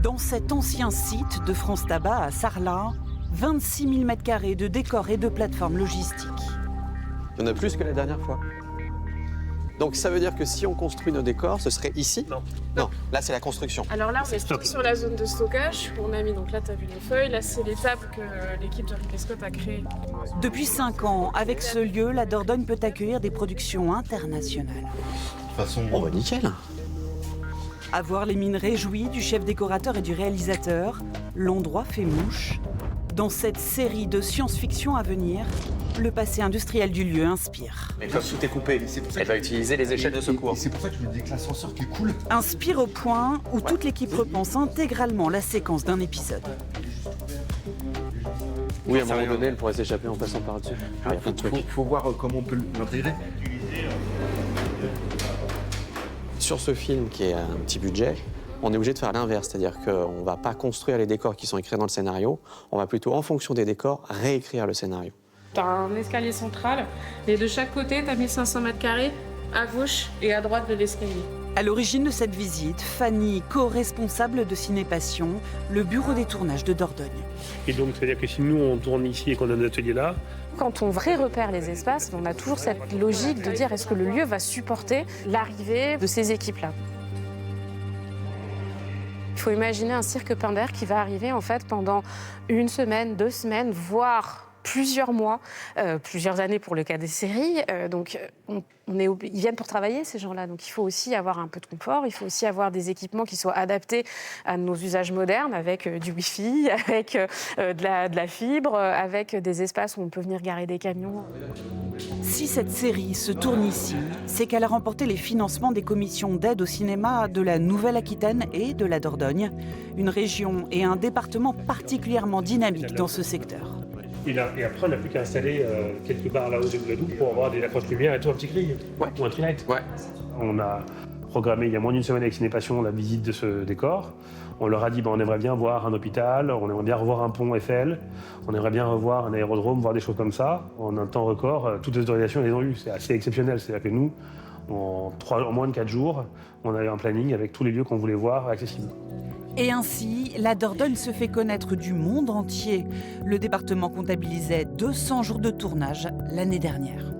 Dans cet ancien site de France Tabac à Sarlat, 26 000 m² de décors et de plateformes logistiques. Il y en a plus que la dernière fois. Donc ça veut dire que si on construit nos décors, ce serait ici? Non, là c'est la construction. Alors là, on est plutôt sur la zone de stockage. On a mis, donc là, tu as vu les feuilles. Là, c'est les tables que l'équipe de Ridley Scott a créées. Depuis 5 ans, avec ce lieu, la Dordogne peut accueillir des productions internationales. De toute façon, Oh bah nickel. À voir les mines réjouies du chef décorateur et du réalisateur, l'endroit fait mouche. Dans cette série de science-fiction à venir, le passé industriel du lieu inspire. Mais comme tout est coupé, elle va utiliser les échelles de secours. Et c'est pour ça que je me dis que l'ascenseur qui coule. Inspire au point où toute l'équipe repense intégralement la séquence d'un épisode. Oui, à un moment donné, elle pourrait s'échapper en passant par-dessus. Il y a plein de trucs. Faut voir comment on peut l'intégrer. Sur ce film qui est un petit budget, on est obligé de faire l'inverse, c'est-à-dire qu'on ne va pas construire les décors qui sont écrits dans le scénario, on va plutôt, en fonction des décors, réécrire le scénario. Tu as un escalier central et de chaque côté, tu as 1500 m² à gauche et à droite de l'escalier. À l'origine de cette visite, Fanny, co-responsable de Ciné Passion, le bureau des tournages de Dordogne. Et donc, c'est-à-dire que si nous, on tourne ici et qu'on a un atelier là, Quand on repère les espaces, on a toujours cette logique de dire est-ce que le lieu va supporter l'arrivée de ces équipes-là. Il faut imaginer un cirque plein d'air qui va arriver en fait pendant 1 semaine, 2 semaines, voire plusieurs mois, plusieurs années pour le cas des séries. Ils viennent pour travailler, ces gens-là. Donc il faut aussi avoir un peu de confort, il faut aussi avoir des équipements qui soient adaptés à nos usages modernes, avec du Wi-Fi, avec de la fibre, avec des espaces où on peut venir garer des camions. Si cette série se tourne ici, c'est qu'elle a remporté les financements des commissions d'aide au cinéma de la Nouvelle-Aquitaine et de la Dordogne, une région et un département particulièrement dynamiques dans ce secteur. et après, on n'a plus qu'à installer quelques barres là-haut de Gladou pour avoir des accroches lumière et tout, un petit grille. Ouais. Ou un trilight. Ouais. On a programmé il y a moins d'une semaine avec Ciné Passion la visite de ce décor. On leur a dit on aimerait bien voir un hôpital, on aimerait bien revoir un pont Eiffel, on aimerait bien revoir un aérodrome, voir des choses comme ça. En un temps record, toutes les autorisations, elles les ont eues. C'est assez exceptionnel. C'est-à-dire que nous, en moins de 4 jours, on avait un planning avec tous les lieux qu'on voulait voir accessibles. Et ainsi, la Dordogne se fait connaître du monde entier. Le département comptabilisait 200 jours de tournage l'année dernière.